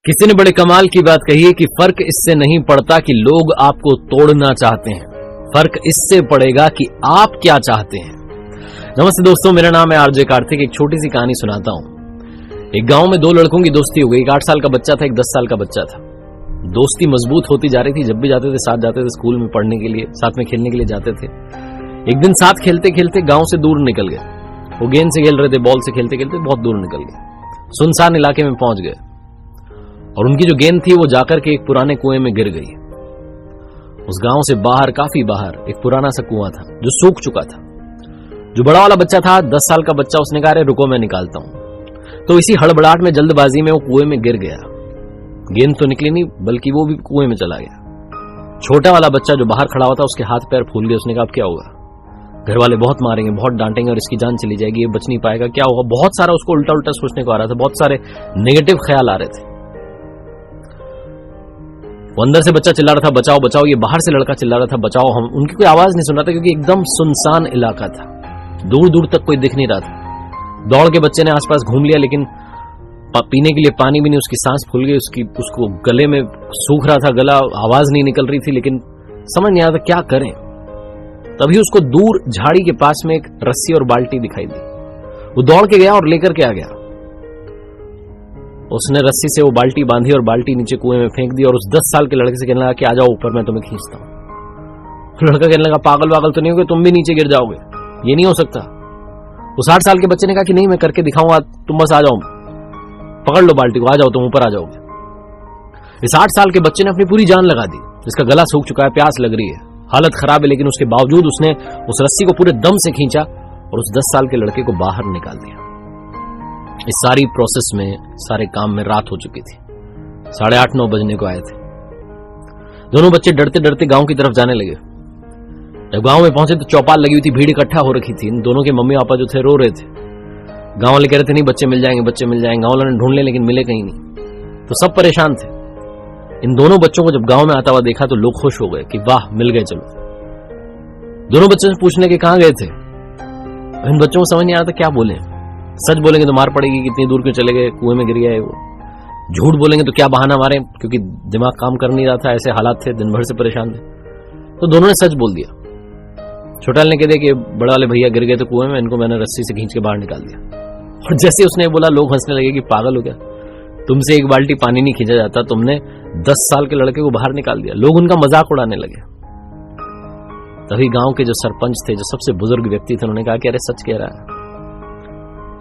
किसी ने बड़े कमाल की बात कही है कि फर्क इससे नहीं पड़ता कि लोग आपको तोड़ना चाहते हैं, फर्क इससे पड़ेगा कि आप क्या चाहते हैं। नमस्ते दोस्तों, मेरा नाम है आरजे कार्तिक। एक छोटी सी कहानी सुनाता हूं। एक गांव में दो लड़कों की दोस्ती हो गई। एक 8 साल का बच्चा था, एक 10 साल का बच्चा था। दोस्ती मजबूत होती जा रही थी। जब भी जाते थे साथ जाते थे, स्कूल में पढ़ने के लिए, साथ में खेलने के लिए जाते थे। एक दिन साथ खेलते खेलते गांव से दूर निकल गए। वो गेंद से खेल रहे थे, बॉल से खेलते खेलते बहुत दूर निकल गए। सुनसान इलाके में पहुंच गए और उनकी जो गेंद थी वो जाकर के एक पुराने कुएं में गिर गई। उस गांव से बाहर, काफी बाहर, एक पुराना सा कुआं था जो सूख चुका था। जो बड़ा वाला बच्चा था, 10 साल का बच्चा, उसने कहा, अरे रुको मैं निकालता हूं। तो इसी हड़बड़ाहट में, जल्दबाजी में वो कुएं में गिर गया। गेंद तो निकली नहीं, बल्कि वो भी कुएं में चला गया। छोटा वाला बच्चा जो बाहर खड़ा हुआ था, उसके हाथ पैर फूल गए। उसने कहा, अब क्या होगा? घर वाले बहुत मारेंगे, बहुत डांटेंगे और इसकी जान चली जाएगी, ये बच नहीं पाएगा, क्या होगा? बहुत सारा उसको उल्टा उल्टा सोचने को आ रहा था, बहुत सारे नेगेटिव ख्याल आ रहे थे। वो अंदर से बच्चा चिल्ला रहा था, बचाओ बचाओ। ये बाहर से लड़का चिल्ला रहा था, बचाओ। हम उनकी कोई आवाज नहीं सुन रहा था क्योंकि एकदम सुनसान इलाका था। दूर दूर तक कोई दिख नहीं रहा था। दौड़ के बच्चे ने आसपास घूम लिया, लेकिन पीने के लिए पानी भी नहीं। उसकी सांस फूल गई, उसको गले में सूख रहा था गला, आवाज नहीं निकल रही थी, लेकिन समझ नहीं आ रहा था क्या करें। तभी उसको दूर झाड़ी के पास में एक रस्सी और बाल्टी दिखाई दी। वो दौड़ के गया और लेकर के आ गया। उसने रस्सी से वो बाल्टी बांधी और बाल्टी नीचे कुएं में फेंक दी और उस 10 साल के लड़के से कहने लगा कि आ जाओ ऊपर, मैं तुम्हें खींचता हूं। लड़का कहने लगा, पागल वागल तो नहीं होगे, तुम भी नीचे गिर जाओगे, ये नहीं हो सकता। उस 8 साल के बच्चे ने कहा कि नहीं, मैं करके दिखाऊंगा, तुम बस आ जाओ, पकड़ लो बाल्टी को, आ जाओ, तुम ऊपर आ जाओगे। इस 8 साल के बच्चे ने अपनी पूरी जान लगा दी। इसका गला सूख चुका है, प्यास लग रही है, हालत खराब है, लेकिन उसके बावजूद उसने उस रस्सी को पूरे दम से खींचा और उस 10 साल के लड़के को बाहर निकाल दिया। इस सारी प्रोसेस में, सारे काम में रात हो चुकी थी। 8:30-9 बजने को आए थे। दोनों बच्चे डरते डरते गांव की तरफ जाने लगे। जब गांव में पहुंचे तो चौपाल लगी हुई थी, भीड़ इकट्ठा हो रखी थी। इन दोनों के मम्मी पापा जो थे रो रहे थे। गांव वाले कह रहे थे, नहीं बच्चे मिल जाएंगे, बच्चे मिल जाएंगे। गांव वालों ने ढूंढ लिए लेकिन मिले कहीं नहीं। तो सब परेशान थे। इन दोनों बच्चों को जब गांव में आता हुआ देखा तो लोग खुश हो गए कि वाह, मिल गए। चलो, दोनों बच्चों से पूछने के कहां गए थे। इन बच्चों को समझ नहीं आ रहा था क्या बोले। सच बोलेंगे तो मार पड़ेगी, कितनी दूर क्यों चले गए, कुएं में गिर गया है वो। झूठ बोलेंगे तो क्या बहाना मारे, क्योंकि दिमाग काम कर नहीं रहा था, ऐसे हालात थे, दिन भर से परेशान थे। तो दोनों ने सच बोल दिया। छोटा ने कह दिया कि बड़ा वाले भैया गिर गए थे कुएं में, इनको मैंने रस्सी से खींच के बाहर निकाल दिया। और जैसे उसने बोला, लोग हंसने लगे कि पागल हो गया, तुमसे एक बाल्टी पानी नहीं खींचा जाता, तुमने 10 साल के लड़के को बाहर निकाल दिया। लोग उनका मजाक उड़ाने लगे। तभी गांव के जो सरपंच थे, जो सबसे बुजुर्ग व्यक्ति थे, उन्होंने कहा कि अरे सच कह रहा है,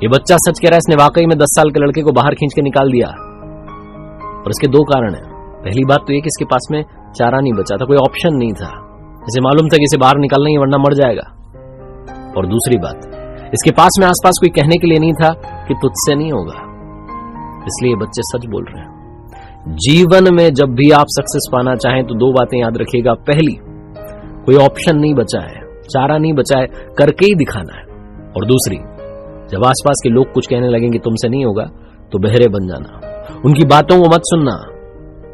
ये बच्चा सच कह रहा है, इसने वाकई में 10 साल के लड़के को बाहर खींच के निकाल दिया। और इसके 2 कारण हैं। पहली बात तो ये कि इसके पास में चारा नहीं बचा था, कोई ऑप्शन नहीं था। इसे मालूम था कि इसे बाहर निकालना ही, वरना मर जाएगा। और दूसरी बात, इसके पास में आसपास कोई कहने के लिए नहीं था कि तुझसे नहीं होगा। इसलिए बच्चे सच बोल रहे हैं। जीवन में जब भी आप सक्सेस पाना चाहें तो 2 बातें याद रखिएगा। पहली, कोई ऑप्शन नहीं बचा है, चारा नहीं बचा है, करके ही दिखाना है। और दूसरी, जब आसपास के लोग कुछ कहने लगेंगे तुमसे नहीं होगा, तो बहरे बन जाना, उनकी बातों को मत सुनना,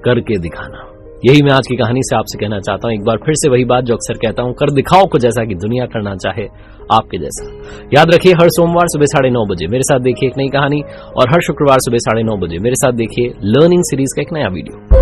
करके दिखाना। यही मैं आज की कहानी से आपसे कहना चाहता हूं। एक बार फिर से वही बात जो अक्सर कहता हूं, कर दिखाओ कुछ ऐसा कि दुनिया करना चाहे आपके जैसा। याद रखिए, हर सोमवार सुबह 9:30 बजे मेरे साथ देखिए एक नई कहानी, और हर शुक्रवार सुबह 9:30 बजे मेरे साथ देखिए लर्निंग सीरीज का एक नया वीडियो।